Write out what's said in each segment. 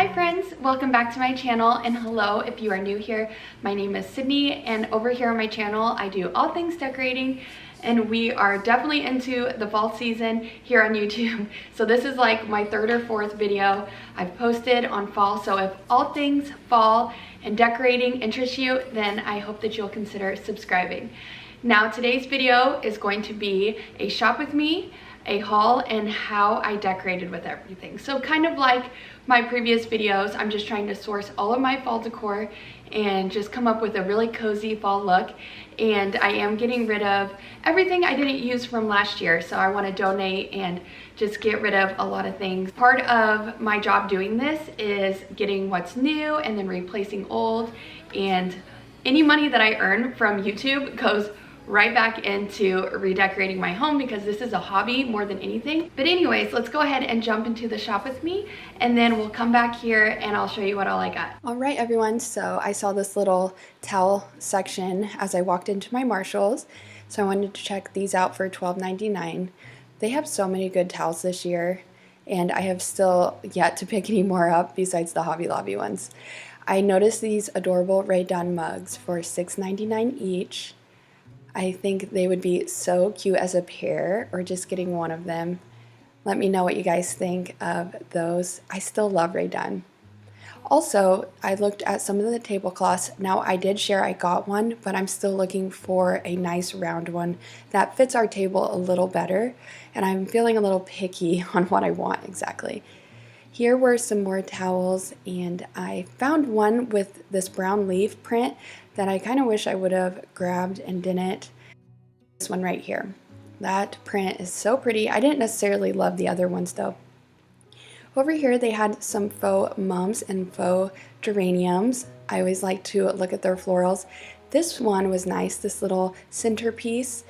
Hi friends, welcome back to my channel, and hello if you are new here. My name is Sydney, and over here on my channel I do all things decorating, and we are definitely into the fall season here on YouTube. So this is like my third or fourth video I've posted on fall, so if all things fall and decorating interest you, then I hope that you'll consider subscribing. Now today's video is going to be a shop with me, a haul, and how I decorated with everything. So kind of like my previous videos, I'm just trying to source all of my fall decor and just come up with a really cozy fall look. And I am getting rid of everything I didn't use from last year, so I want to donate and just get rid of a lot of things. Part of my job doing this is getting what's new and then replacing old, and any money that I earn from YouTube goes right back into redecorating my home because this is a hobby more than anything. But anyways, let's go ahead and jump into the shop with me, and then we'll come back here and I'll show you what all I got. All right, everyone, so I saw this little towel section as I walked into my Marshalls, so I wanted to check these out for $12.99. They have so many good towels this year, and I have still yet to pick any more up besides the Hobby Lobby ones. I noticed these adorable Rae Dunn mugs for $6.99 each. I think they would be so cute as a pair or just getting one of them. Let me know what you guys think of those. I still love Rae Dunn. Also, I looked at some of the tablecloths. Now I did share I got one, but I'm still looking for a nice round one that fits our table a little better, and I'm feeling a little picky on what I want exactly. Here were some more towels, and I found one with this brown leaf print that I kind of wish I would have grabbed and didn't. This one right here. That print is so pretty. I didn't necessarily love the other ones though. Over here they had some faux mums and faux geraniums. I always like to look at their florals. This one was nice, this little centerpiece.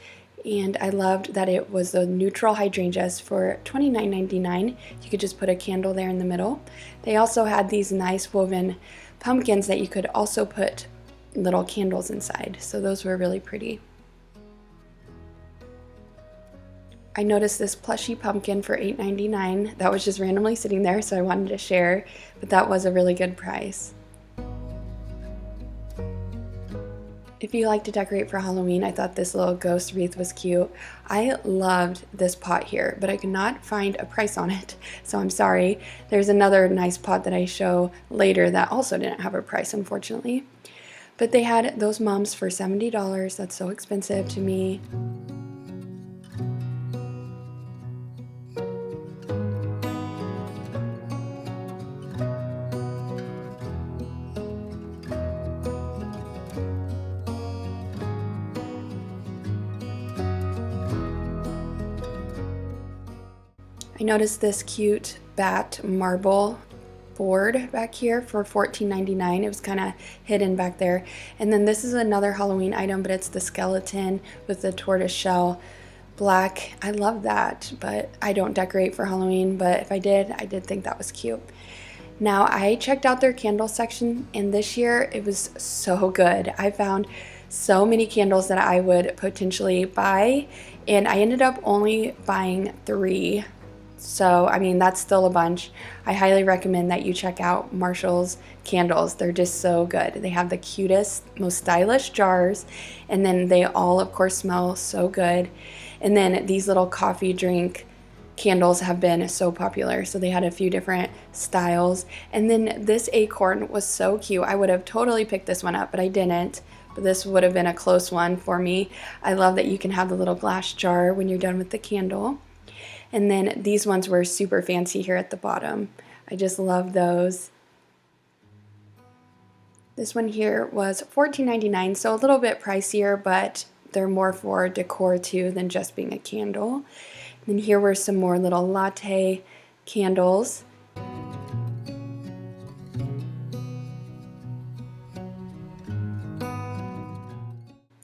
And I loved that it was the neutral hydrangeas for $29.99. You could just put a candle there in the middle. They also had these nice woven pumpkins that you could also put little candles inside. So those were really pretty. I noticed this plushy pumpkin for $8.99. That was just randomly sitting there, so I wanted to share, but that was a really good price. If you like to decorate for Halloween, I thought this little ghost wreath was cute. I loved this pot here, but I could not find a price on it, so I'm sorry. There's another nice pot that I show later that also didn't have a price, unfortunately. But they had those mums for $70. That's so expensive to me. I noticed this cute bat marble board back here for $14.99. It was kind of hidden back there. And then this is another Halloween item, but it's the skeleton with the tortoise shell black. I love that, but I don't decorate for Halloween, but if I did think that was cute. Now I checked out their candle section, and this year it was so good. I found so many candles that I would potentially buy, and I ended up only buying 3. So, I mean, that's still a bunch. I highly recommend that you check out Marshall's candles. They're just so good. They have the cutest, most stylish jars, and then they all, of course, smell so good. And then these little coffee drink candles have been so popular. So they had a few different styles. And then this acorn was so cute. I would have totally picked this one up, but I didn't. But this would have been a close one for me. I love that you can have the little glass jar when you're done with the candle. And then these ones were super fancy here at the bottom. I just love those. This one here was $14.99, so a little bit pricier, but they're more for decor too than just being a candle. And then here were some more little latte candles.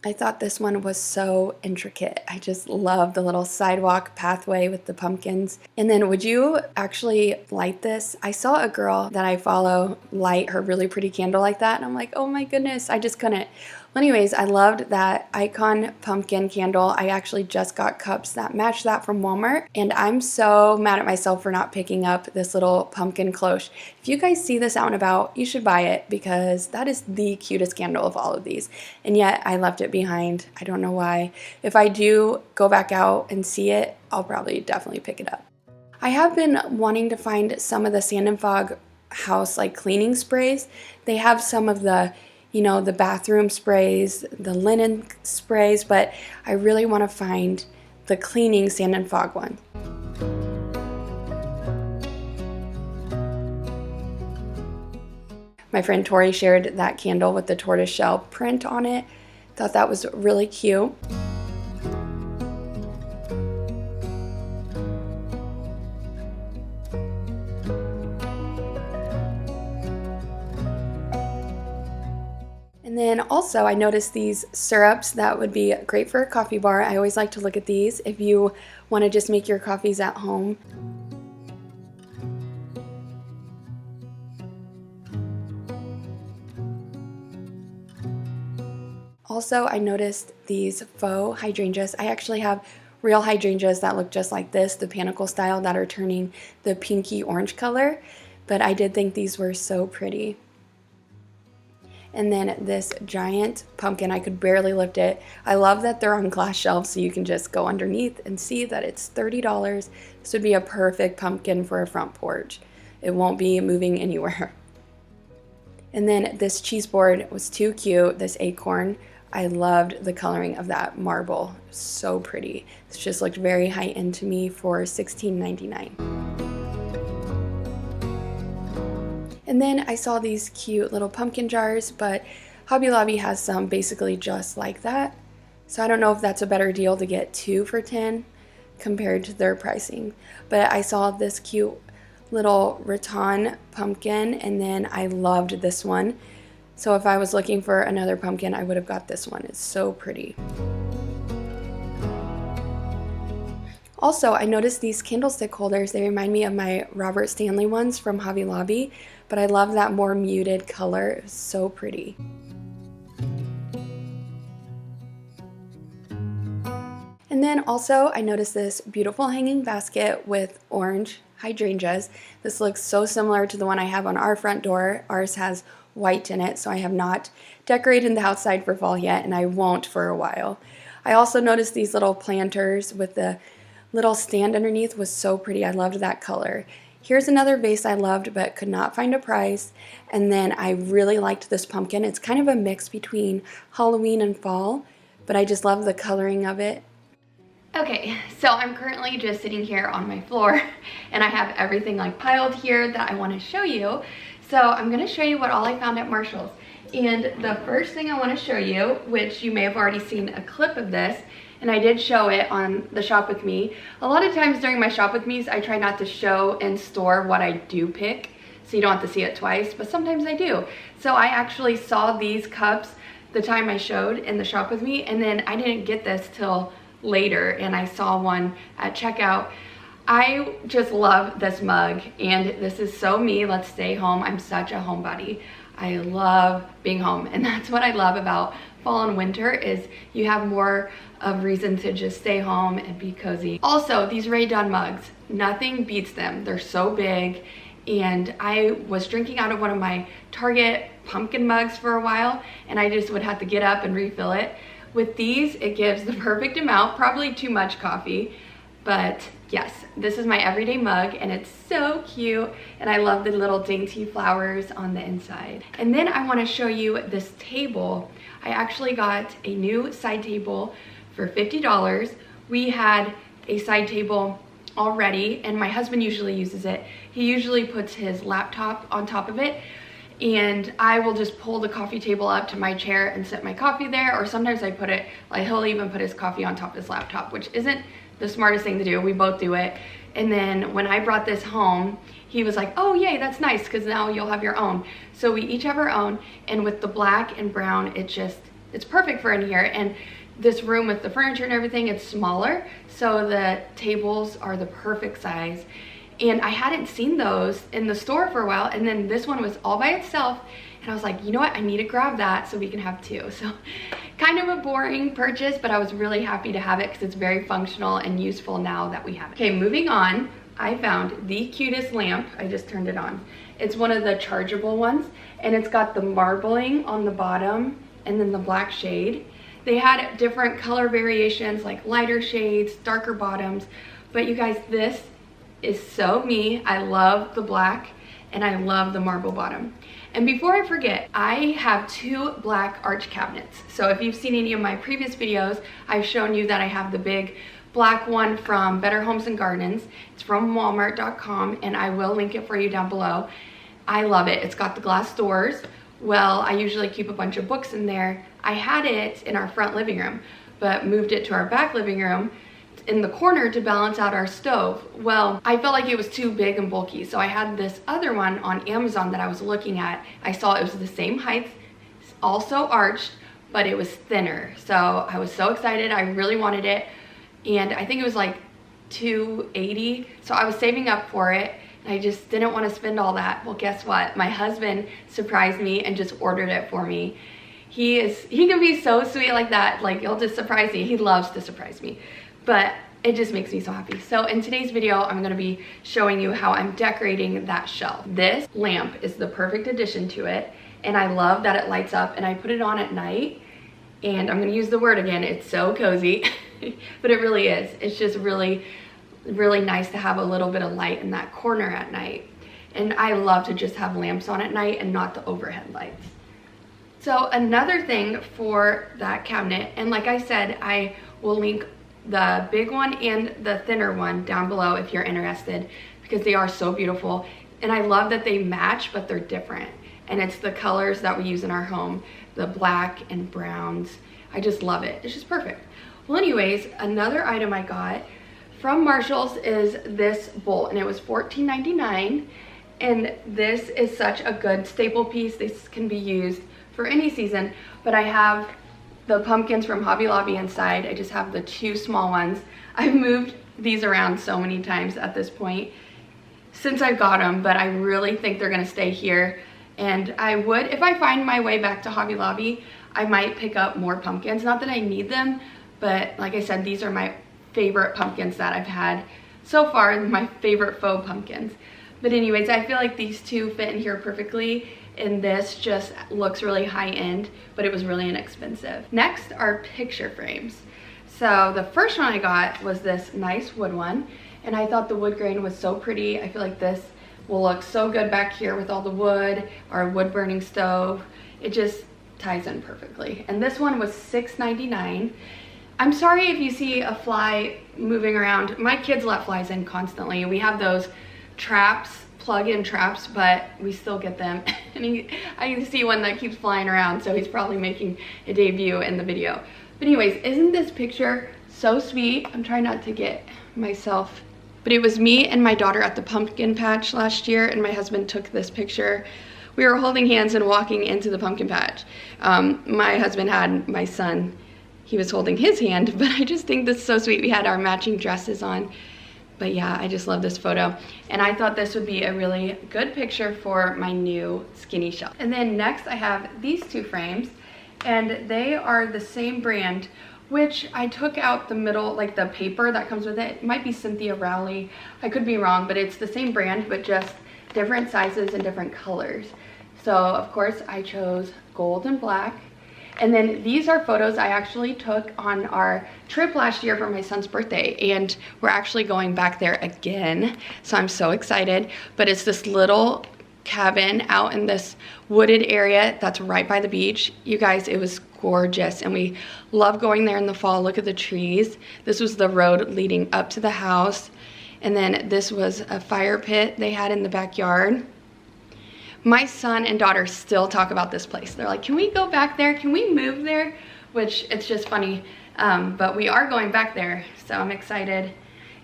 I thought this one was so intricate. I just love the little sidewalk pathway with the pumpkins. And then would you actually light this? I saw a girl that I follow light her really pretty candle like that, and I'm like, oh my goodness, I just couldn't. Well, anyways, I loved that icon pumpkin candle. I actually just got cups that match that from Walmart, and I'm so mad at myself for not picking up this little pumpkin cloche. If you guys see this out and about, you should buy it because that is the cutest candle of all of these, and yet I left it behind. I don't know why. If I do go back out and see it, I'll probably definitely pick it up. I have been wanting to find some of the Sand and Fog house like cleaning sprays. They have some of the the bathroom sprays, the linen sprays, but I really want to find the cleaning Sand and Fog one. My friend Tori shared that candle with the tortoiseshell print on it. Thought that was really cute. And then also I noticed these syrups that would be great for a coffee bar. I always like to look at these if you want to just make your coffees at home. Also, I noticed these faux hydrangeas. I actually have real hydrangeas that look just like this, the panicle style, that are turning the pinky orange color, but I did think these were so pretty. And then this giant pumpkin, I could barely lift it. I love that they're on glass shelves so you can just go underneath and see that it's $30. This would be a perfect pumpkin for a front porch. It won't be moving anywhere. And then this cheese board was too cute, this acorn. I loved the coloring of that marble. So pretty. This just looked very high-end to me for $16.99. And then I saw these cute little pumpkin jars, but Hobby Lobby has some basically just like that. So I don't know if that's a better deal to get 2 for $10 compared to their pricing. But I saw this cute little rattan pumpkin, and then I loved this one. So if I was looking for another pumpkin, I would have got this one. It's so pretty. Also, I noticed these candlestick holders. They remind me of my Robert Stanley ones from Hobby Lobby, but I love that more muted color. It was so pretty. And then also, I noticed this beautiful hanging basket with orange hydrangeas. This looks so similar to the one I have on our front door. Ours has white in it, so I have not decorated the outside for fall yet, and I won't for a while. I also noticed these little planters with the little stand underneath was so pretty. I loved that color. Here's another vase I loved but could not find a price. And then I really liked this pumpkin. It's kind of a mix between Halloween and fall, but I just love the coloring of it. Okay, so I'm currently just sitting here on my floor and I have everything like piled here that I want to show you. So I'm going to show you what all I found at Marshall's. And the first thing I want to show you, which you may have already seen a clip of this, and I did show it on the Shop With Me. A lot of times during my Shop With Me's, I try not to show in store what I do pick, so you don't have to see it twice, but sometimes I do. So I actually saw these cups the time I showed in the Shop With Me, and then I didn't get this till later, and I saw one at checkout. I just love this mug, and this is so me. Let's stay home. I'm such a homebody. I love being home, and that's what I love about fall and winter is you have more of reason to just stay home and be cozy. Also, these Rae Dunn mugs, nothing beats them. They're so big, and I was drinking out of one of my Target pumpkin mugs for a while, and I just would have to get up and refill it. With these, it gives the perfect amount, probably too much coffee, but yes, this is my everyday mug, and it's so cute, and I love the little dainty flowers on the inside. And then I want to show you this table. I actually got a new side table for $50. We had a side table already, and my husband usually uses it. He usually puts his laptop on top of it, and I will just pull the coffee table up to my chair and set my coffee there, or sometimes I put it, like he'll even put his coffee on top of his laptop, which isn't the smartest thing to do. We both do it. And then when I brought this home, he was like, oh yay, that's nice, because now you'll have your own. So we each have our own, and with the black and brown, it's perfect for in here. And this room with the furniture and everything, it's smaller, so the tables are the perfect size. and I hadn't seen those in the store for a while, and then this one was all by itself, and I was like, you know what, I need to grab that so we can have two. So kind of a boring purchase, but I was really happy to have it because it's very functional and useful now that we have it. Okay, moving on, I found the cutest lamp. I just turned it on. It's one of the chargeable ones, and it's got the marbling on the bottom and then the black shade. They had different color variations, like lighter shades, darker bottoms, but you guys, this is so me. I love the black and I love the marble bottom. And before I forget, I have two black arch cabinets. So if you've seen any of my previous videos, I've shown you that I have the big black one from Better Homes and Gardens. It's from Walmart.com, and I will link it for you down below. I love it. It's got the glass doors. Well, I usually keep a bunch of books in there. I had it in our front living room, but moved it to our back living room in the corner to balance out our stove. Well, I felt like it was too big and bulky, so I had this other one on Amazon that I was looking at. I saw it was the same height, also arched, but it was thinner. So I was so excited. I really wanted it, and I think it was like $280, so I was saving up for it. I just didn't want to spend all that. Well, guess what? My husband surprised me and just ordered it for me. He can be so sweet like that. Like, he'll just surprise me. He loves to surprise me, but it just makes me so happy. So in today's video, I'm going to be showing you how I'm decorating that shelf. This lamp is the perfect addition to it, and I love that it lights up, and I put it on at night, and I'm going to use the word again, it's so cozy, but it really is. It's just really nice to have a little bit of light in that corner at night. And I love to just have lamps on at night and not the overhead lights. So another thing for that cabinet, and like I said, I will link the big one and the thinner one down below if you're interested, because they are so beautiful. And I love that they match, but they're different. And it's the colors that we use in our home, the black and browns. I just love it. It's just perfect. Well, anyways, another item I got from Marshall's is this bowl, and it was $14.99, and this is such a good staple piece. This can be used for any season, but I have the pumpkins from Hobby Lobby inside. I just have the two small ones. I've moved these around so many times at this point since I got them, but I really think they're gonna stay here, and I would, if I find my way back to Hobby Lobby, I might pick up more pumpkins. Not that I need them, but like I said, these are my favorite pumpkins that I've had so far, my favorite faux pumpkins. But anyways, I feel like these two fit in here perfectly, and this just looks really high-end, but it was really inexpensive. Next are picture frames. So the first one I got was this nice wood one, and I thought the wood grain was so pretty. I feel like this will look so good back here with all the wood, our wood burning stove. It just ties in perfectly. And this one was $6.99. I'm sorry if you see a fly moving around. My kids let flies in constantly. We have those traps, plug-in traps, but we still get them. And I can see one that keeps flying around, so he's probably making a debut in the video. But anyways, isn't this picture so sweet? I'm trying not to get myself, but it was me and my daughter at the pumpkin patch last year, and my husband took this picture. We were holding hands and walking into the pumpkin patch. My husband had my son, he was holding his hand, but I just think this is so sweet. We had our matching dresses on. But yeah, I just love this photo. And I thought this would be a really good picture for my new skinny shelf. And then next I have these two frames, and they are the same brand, which I took out the middle, like the paper that comes with it. It might be Cynthia Rowley. I could be wrong, but it's the same brand, but just different sizes and different colors. So of course I chose gold and black. And then these are photos I actually took on our trip last year for my son's birthday, and we're actually going back there again, so I'm so excited. But it's this little cabin out in this wooded area that's right by the beach. You guys, it was gorgeous, and we love going there in the fall. Look at the trees. This was the road leading up to the house, and then this was a fire pit they had in the backyard. My son and daughter still talk about this place. They're like, can we go back there? Can we move there? Which, it's just funny, but we are going back there, so I'm excited.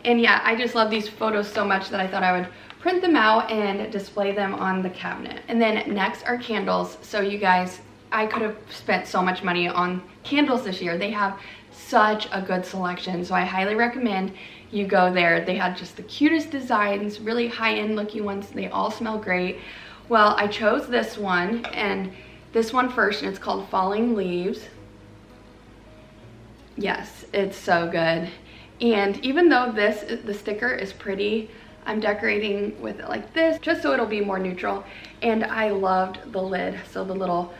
And yeah, I just love these photos so much that I thought I would print them out and display them on the cabinet. And then next are candles. So you guys, I could have spent so much money on candles this year. They have such a good selection, so I highly recommend you go there. They had just the cutest designs, really high-end looking ones. They all smell great. Well, I chose this one, and this one first, and it's called Falling Leaves. Yes, it's so good. And even though the sticker is pretty, I'm decorating with it like this, just so it'll be more neutral. And I loved the lid, so the little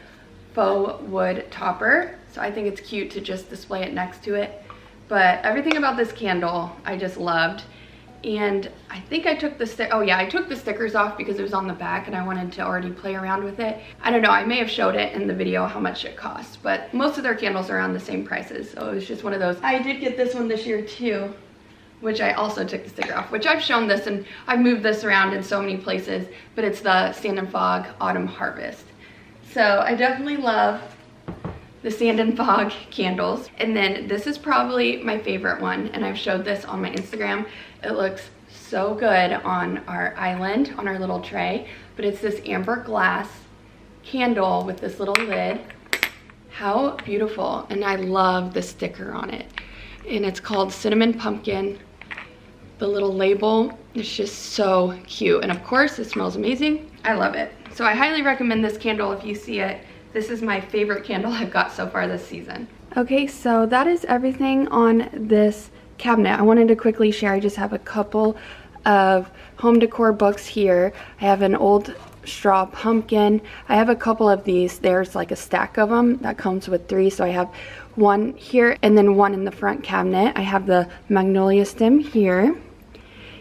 faux wood topper. So I think it's cute to just display it next to it. But everything about this candle, I just loved. And I think I took I took the stickers off because it was on the back and I wanted to already play around with it. I don't know, I may have showed it in the video how much it costs, but most of their candles are around the same prices. So it was just one of those. I did get this one this year too, which I also took the sticker off, which I've shown this and I've moved this around in so many places, but it's the Sand and Fog Autumn Harvest. So I definitely love the Sand and Fog candles. And then this is probably my favorite one, and I've showed this on my Instagram. It looks so good on our island, on our little tray, but it's this amber glass candle with this little lid. How beautiful. And I love the sticker on it. And it's called Cinnamon Pumpkin. The little label is just so cute. And of course, it smells amazing. I love it. So I highly recommend this candle if you see it. This is my favorite candle I've got so far this season. Okay, so that is everything on this cabinet. I wanted to quickly share, I just have a couple of home decor books here. I have an old straw pumpkin. I have a couple of these. There's like a stack of them that comes with 3. So I have one here and then one in the front cabinet. I have the magnolia stem here.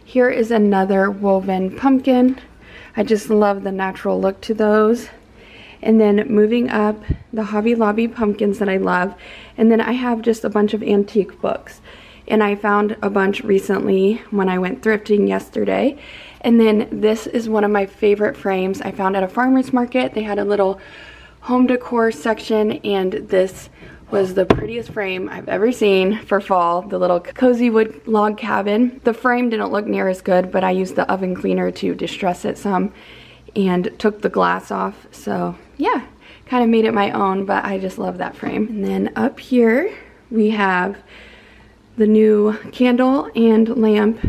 Here is another woven pumpkin. I just love the natural look to those. And then moving up, the Hobby Lobby pumpkins that I love. And then I have just a bunch of antique books. And I found a bunch recently when I went thrifting yesterday. And then this is one of my favorite frames I found at a farmer's market. They had a little home decor section, and this was the prettiest frame I've ever seen for fall. The little cozy wood log cabin. The frame didn't look near as good, but I used the oven cleaner to distress it some and took the glass off. So yeah, kind of made it my own, but I just love that frame. And then up here we have the new candle and lamp,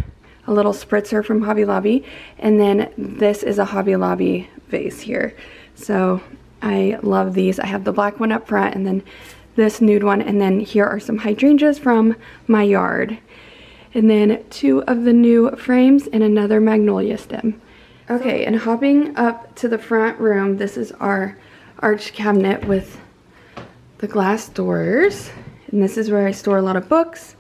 a little spritzer from Hobby Lobby, and then this is a Hobby Lobby vase here. So I love these. I have the black one up front and then this nude one, and then here are some hydrangeas from my yard. And then 2 of the new frames and another magnolia stem. Okay, and hopping up to the front room, this is our arch cabinet with the glass doors. And this is where I store a lot of books.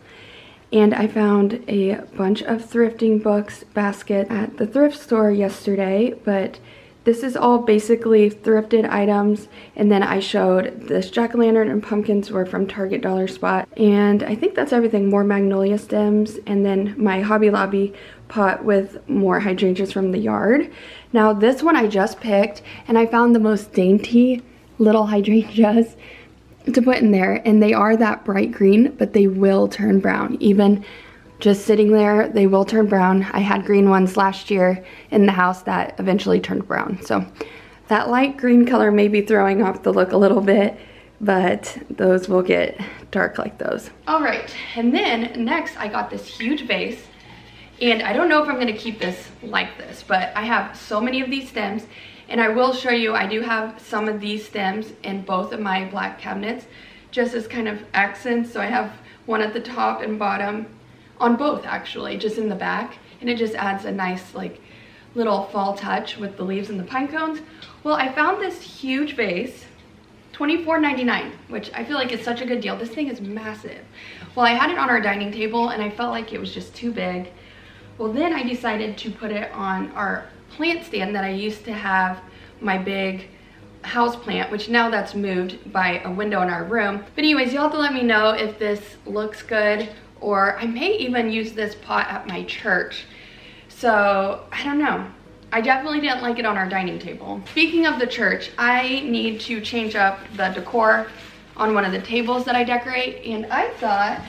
And I found a bunch of thrifting books basket at the thrift store yesterday, but this is all basically thrifted items. And then I showed this jack-o'-lantern and pumpkins were from Target Dollar Spot. And I think that's everything. More magnolia stems, and then my Hobby Lobby pot with more hydrangeas from the yard. Now this one I just picked, and I found the most dainty little hydrangeas to put in there, and they are that bright green, but they will turn brown. Even just sitting there, they will turn brown. I had green ones last year in the house that eventually turned brown. So that light green color may be throwing off the look a little bit, but those will get dark like those. All right, and then next I got this huge vase, and I don't know if I'm gonna keep this like this, but I have so many of these stems. And I will show you, I do have some of these stems in both of my black cabinets, just as kind of accents. So I have one at the top and bottom, on both actually, just in the back. And it just adds a nice like little fall touch with the leaves and the pine cones. Well, I found this huge vase, $24.99, which I feel like is such a good deal. This thing is massive. Well, I had it on our dining table and I felt like it was just too big. Well, then I decided to put it on our plant stand that I used to have my big house plant, which now that's moved by a window in our room. But anyways, you'll have to let me know if this looks good, or I may even use this pot at my church. So I don't know. I definitely didn't like it on our dining table. Speaking of the church, I need to change up the decor on one of the tables that I decorate, and I thought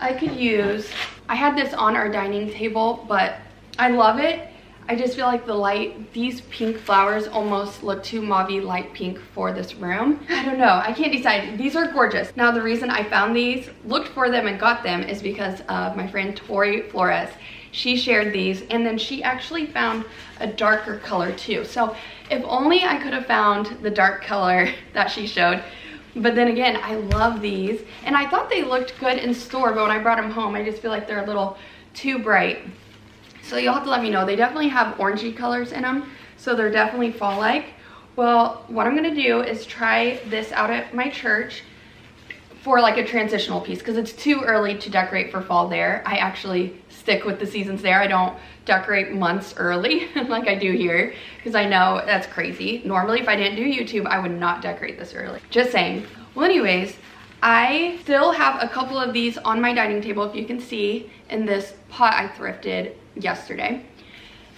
I could use, I had this on our dining table, but I love it. I just feel like the light, these pink flowers almost look too mauvey light pink for this room. I don't know, I can't decide. These are gorgeous. Now the reason I found these, looked for them and got them is because of my friend Tori Flores. She shared these and then she actually found a darker color too. So if only I could have found the dark color that she showed. But then again, I love these and I thought they looked good in store, but when I brought them home, I just feel like they're a little too bright. So you'll have to let me know. They definitely have orangey colors in them, so they're definitely fall-like. Well, what I'm gonna do is try this out at my church for like a transitional piece because it's too early to decorate for fall there. I actually stick with the seasons there. I don't decorate months early like I do here because I know that's crazy. Normally, if I didn't do YouTube, I would not decorate this early. Just saying. Well, anyways, I still have a couple of these on my dining table, if you can see, in this pot I thrifted yesterday.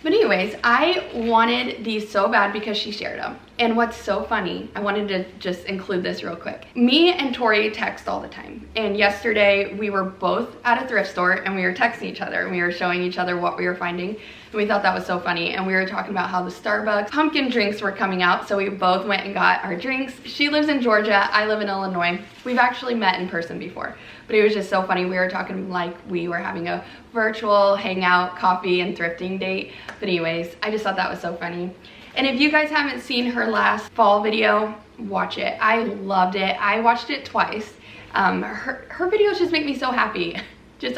But anyways, I wanted these so bad because she shared them. And what's so funny, I wanted to just include this real quick. Me and Tori text all the time. And yesterday we were both at a thrift store and we were texting each other and we were showing each other what we were finding. And we thought that was so funny. And we were talking about how the Starbucks pumpkin drinks were coming out. So we both went and got our drinks. She lives in Georgia, I live in Illinois. We've actually met in person before. But it was just so funny. We were talking like we were having a virtual hangout, coffee, and thrifting date. But anyways, I just thought that was so funny. And if you guys haven't seen her last fall video, watch it. I loved it. I watched it twice. Her videos just make me so happy.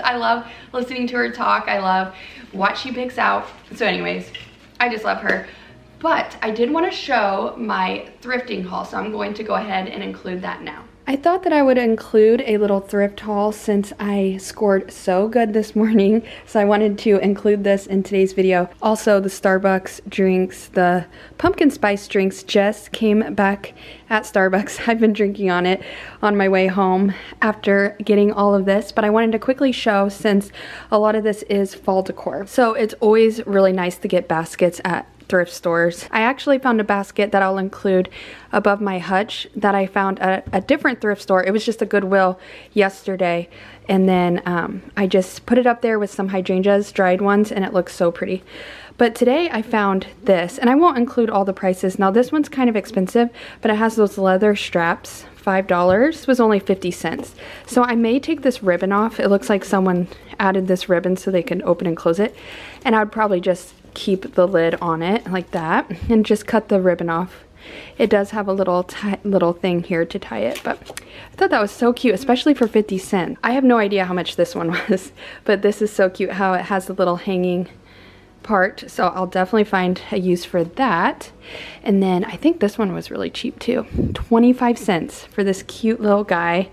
I love listening to her talk. I love what she picks out. So anyways, I just love her. But I did want to show my thrifting haul, so I'm going to go ahead and include that now. I thought that I would include a little thrift haul since I scored so good this morning, so I wanted to include this in today's video. Also, the Starbucks drinks, the pumpkin spice drinks just came back at Starbucks. I've been drinking on it on my way home after getting all of this, but I wanted to quickly show since a lot of this is fall decor. So it's always really nice to get baskets at thrift stores. I actually found a basket that I'll include above my hutch that I found at a different thrift store. It was just a Goodwill yesterday, and then I just put it up there with some hydrangeas, dried ones, and it looks so pretty. But today I found this, and I won't include all the prices. Now this one's kind of expensive, but it has those leather straps, $5. This was only 50 cents. So I may take this ribbon off. It looks like someone added this ribbon so they can open and close it, and I would probably just keep the lid on it like that and just cut the ribbon off. It does have a little thing here to tie it, but I thought that was so cute, especially for 50 cents. I have no idea how much this one was, but this is so cute how it has the little hanging part, so I'll definitely find a use for that. And then I think this one was really cheap too, 25 cents for this cute little guy.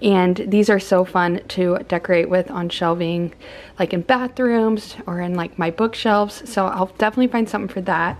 And these are so fun to decorate with on shelving, like in bathrooms or in like my bookshelves. So I'll definitely find something for that.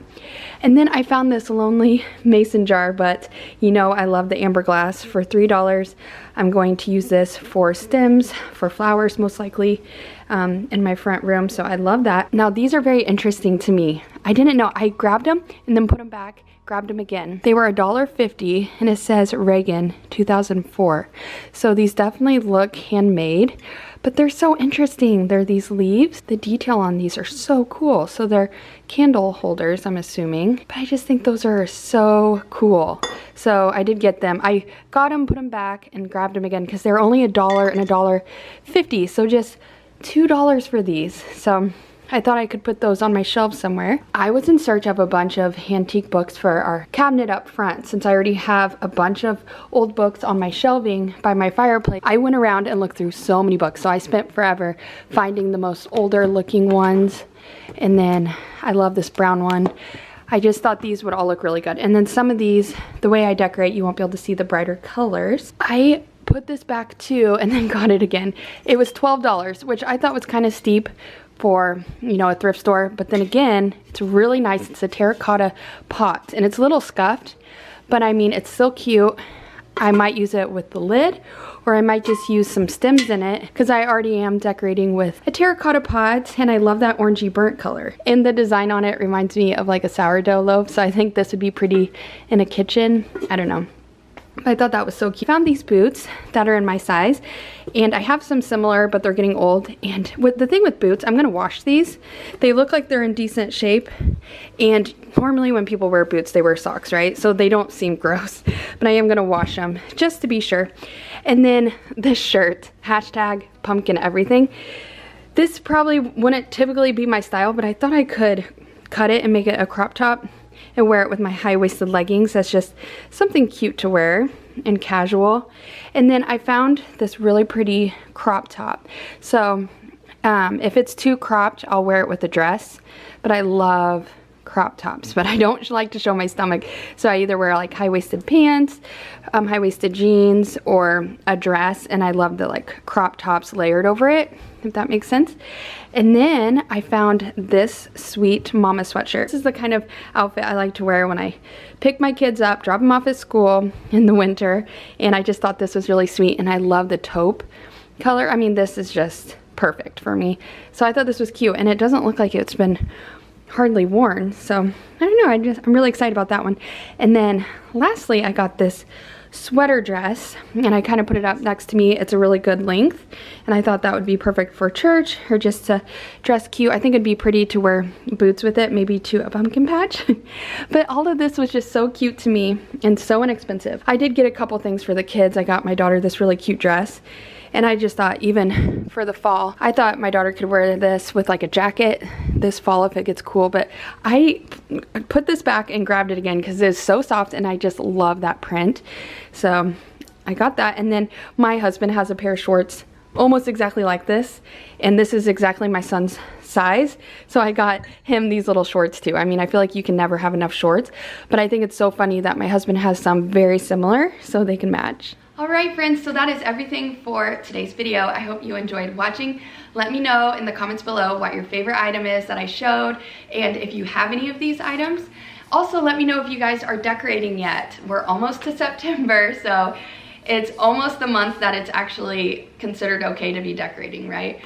And then I found this lonely mason jar, but you know I love the amber glass. For $3, I'm going to use this for stems, for flowers most likely, in my front room. So I love that. Now these are very interesting to me. I didn't know. I grabbed them and then put them back, grabbed them again. They were $1.50 and it says Reagan 2004. So these definitely look handmade, but they're so interesting. They're these leaves. The detail on these are so cool. So they're candle holders, I'm assuming, but I just think those are so cool. So I did get them. I got them, put them back, and grabbed them again because they're only $1 and $1.50. So just $2 for these. So I thought I could put those on my shelf somewhere. I was in search of a bunch of antique books for our cabinet up front. Since I already have a bunch of old books on my shelving by my fireplace, I went around and looked through so many books. So I spent forever finding the most older looking ones. And then I love this brown one. I just thought these would all look really good. And then some of these, the way I decorate, you won't be able to see the brighter colors. I put this back too and then got it again. It was $12, which I thought was kind of steep for, you know, a thrift store, but then again, it's really nice. It's a terracotta pot and it's a little scuffed, but I mean, it's so cute. I might use it with the lid, or I might just use some stems in it because I already am decorating with a terracotta pot, and I love that orangey burnt color. And the design on it reminds me of like a sourdough loaf, so I think this would be pretty in a kitchen. I don't know. I thought that was so cute. I found these boots that are in my size, and I have some similar, but they're getting old. And the thing with boots, I'm gonna wash these. They look like they're in decent shape, and normally when people wear boots, they wear socks, right? So they don't seem gross, but I am gonna wash them just to be sure. And then this shirt, hashtag pumpkin everything. This probably wouldn't typically be my style, but I thought I could cut it and make it a crop top and wear it with my high-waisted leggings. That's just something cute to wear and casual. And then I found this really pretty crop top. So if it's too cropped, I'll wear it with a dress, but I love crop tops, but I don't like to show my stomach. So I either wear like high-waisted pants, high-waisted jeans, or a dress, and I love the like crop tops layered over it, if that makes sense. And then I found this sweet mama sweatshirt. This is the kind of outfit I like to wear when I pick my kids up, drop them off at school in the winter, and I just thought this was really sweet, and I love the taupe color. I mean, this is just perfect for me. So I thought this was cute, and it doesn't look like it's been hardly worn, so I don't know, I'm really excited about that one. And then lastly, I got this sweater dress, and I kind of put it up next to me. It's a really good length, and I thought that would be perfect for church or just to dress cute. I think it'd be pretty to wear boots with it, maybe to a pumpkin patch. But all of this was just so cute to me and so inexpensive. I did get a couple things for the kids. I got my daughter this really cute dress, and I just thought, even for the fall, I thought my daughter could wear this with like a jacket this fall if it gets cool. But I put this back and grabbed it again because it's so soft, and I just love that print. So I got that. And then my husband has a pair of shorts almost exactly like this, and this is exactly my son's size. So I got him these little shorts too. I mean, I feel like you can never have enough shorts, but I think it's so funny that my husband has some very similar so they can match. Alright friends, so that is everything for today's video. I hope you enjoyed watching. Let me know in the comments below what your favorite item is that I showed, and if you have any of these items. Also, let me know if you guys are decorating yet. We're almost to September, so it's almost the month that it's actually considered okay to be decorating, right?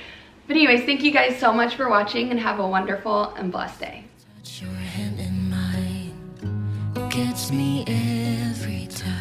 But anyways, thank you guys so much for watching, and have a wonderful and blessed day. Touch your hand in mine. It gets me every time.